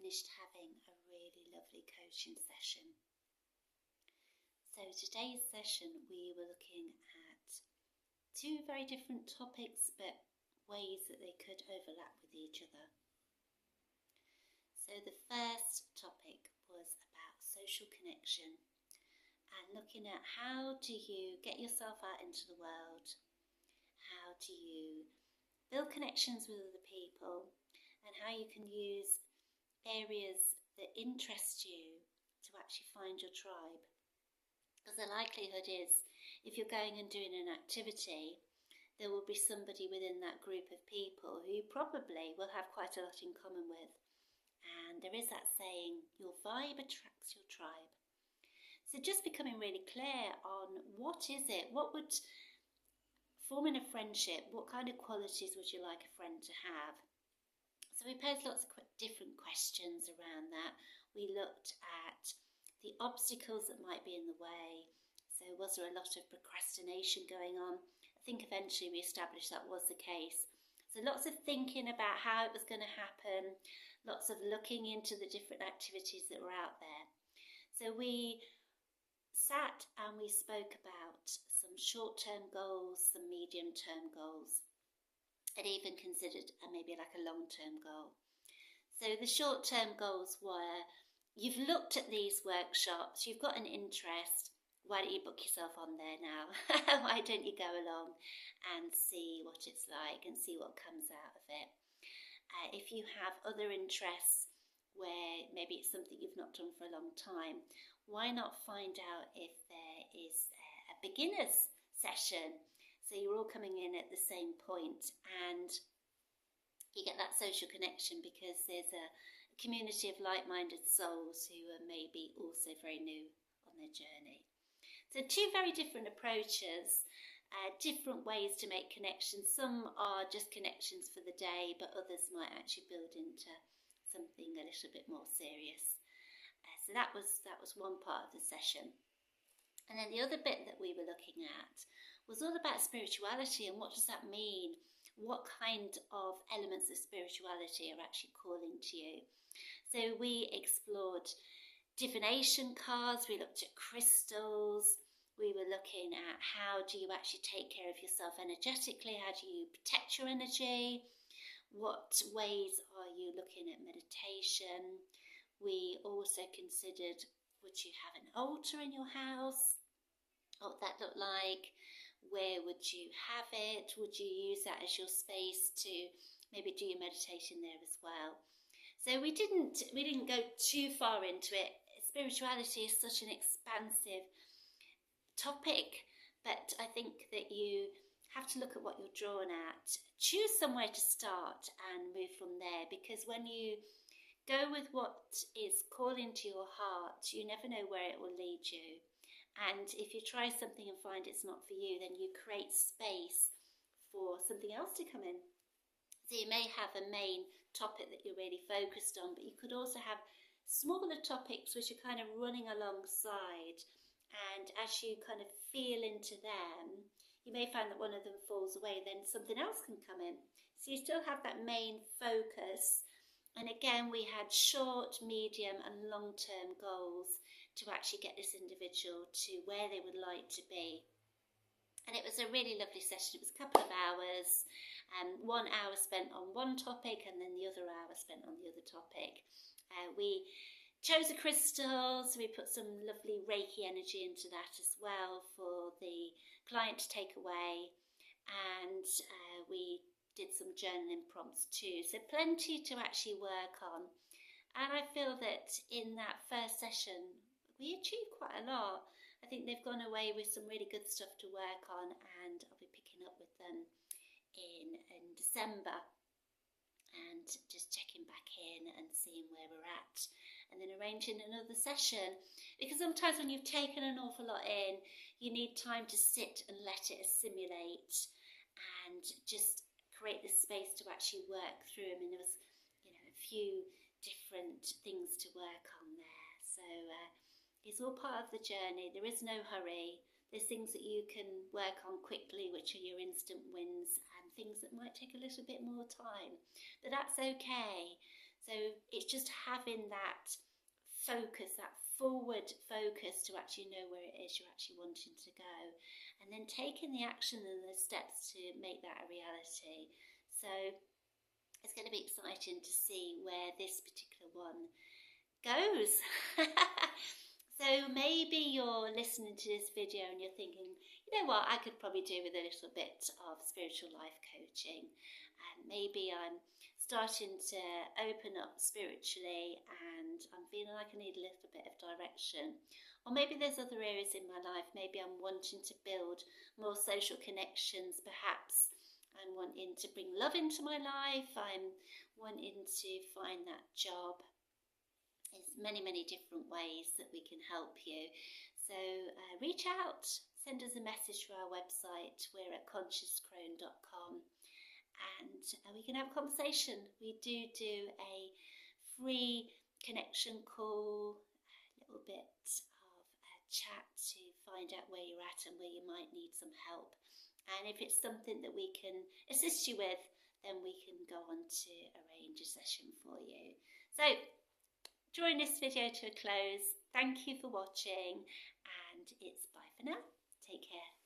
finished having a really lovely coaching session. So today's session we were looking at two very different topics but ways that they could overlap with each other. So the first topic was about social connection and looking at how do you get yourself out into the world, how do you build connections with other people, and how you can use areas that interest you to actually find your tribe. Because the likelihood is, if you're going and doing an activity, there will be somebody within that group of people who you probably will have quite a lot in common with. And there is that saying, your vibe attracts your tribe. So just becoming really clear on what is it, what would, forming a friendship, what kind of qualities would you like a friend to have? So we posed lots of different questions around that. We looked at the obstacles that might be in the way. So was there a lot of procrastination going on? I think eventually we established that was the case. So lots of thinking about how it was going to happen, lots of looking into the different activities that were out there. So we sat and we spoke about some short-term goals, some medium-term goals, and even considered maybe like a long-term goal. So the short-term goals were, you've looked at these workshops, you've got an interest, why don't you book yourself on there now? Why don't you go along and see what it's like and see what comes out of it? If you have other interests where maybe it's something you've not done for a long time, why not find out if there is a beginner's session? So you're all coming in at the same point and you get that social connection because there's a community of like-minded souls who are maybe also very new on their journey. So two very different approaches, different ways to make connections. Some are just connections for the day, but others might actually build into something a little bit more serious. So that was one part of the session. And then the other bit that we were looking at was all about spirituality and what does that mean? What kind of elements of spirituality are actually calling to you? So we explored divination cards, we looked at crystals, we were looking at how do you actually take care of yourself energetically, how do you protect your energy, what ways are you looking at meditation. We also considered, would you have an altar in your house? What would that look like? Where would you have it? Would you use that as your space to maybe do your meditation there as well? So we didn't go too far into it. Spirituality is such an expansive topic, but I think that you have to look at what you're drawn at. Choose somewhere to start and move from there, because when you go with what is calling to your heart, you never know where it will lead you. And if you try something and find it's not for you, then you create space for something else to come in. So you may have a main topic that you're really focused on, but you could also have smaller topics which are kind of running alongside. And as you kind of feel into them, you may find that one of them falls away, then something else can come in. So you still have that main focus. And again, we had short, medium and long-term goals to actually get this individual to where they would like to be. And it was a really lovely session. It was a couple of hours, 1 hour spent on one topic and then the other hour spent on the other topic. We chose a crystal, so we put some lovely Reiki energy into that as well for the client to take away. And we did some journaling prompts too, so plenty to actually work on. And I feel that in that first session we achieved quite a lot. I think they've gone away with some really good stuff to work on, and I'll be picking up with them in December and just checking back in and seeing where we're at, and then arranging another session, because sometimes when you've taken an awful lot in, you need time to sit and let it assimilate and just create the space to actually work through. I mean, there was a few different things to work on there, so it's all part of the journey. There is no hurry. There's things that you can work on quickly, which are your instant wins, and things that might take a little bit more time, but that's okay. So it's just having that focus, that forward focus to actually know where it is you're actually wanting to go, and then taking the action and the steps to make that a reality. So it's going to be exciting to see where this particular one goes. So maybe you're listening to this video and you're thinking, you know what, I could probably do with a little bit of spiritual life coaching, and maybe I'm starting to open up spiritually and I'm feeling like I need a little bit of direction. Or maybe there's other areas in my life. Maybe I'm wanting to build more social connections, perhaps I'm wanting to bring love into my life, I'm wanting to find that job. There's many different ways that we can help you. So reach out, send us a message through our website. We're at consciouscrone.com, and we can have a conversation. We do a free connection call, a little bit of a chat to find out where you're at and where you might need some help. And if it's something that we can assist you with, then we can go on to arrange a session for you. So, drawing this video to a close, thank you for watching, and it's bye for now. Take care.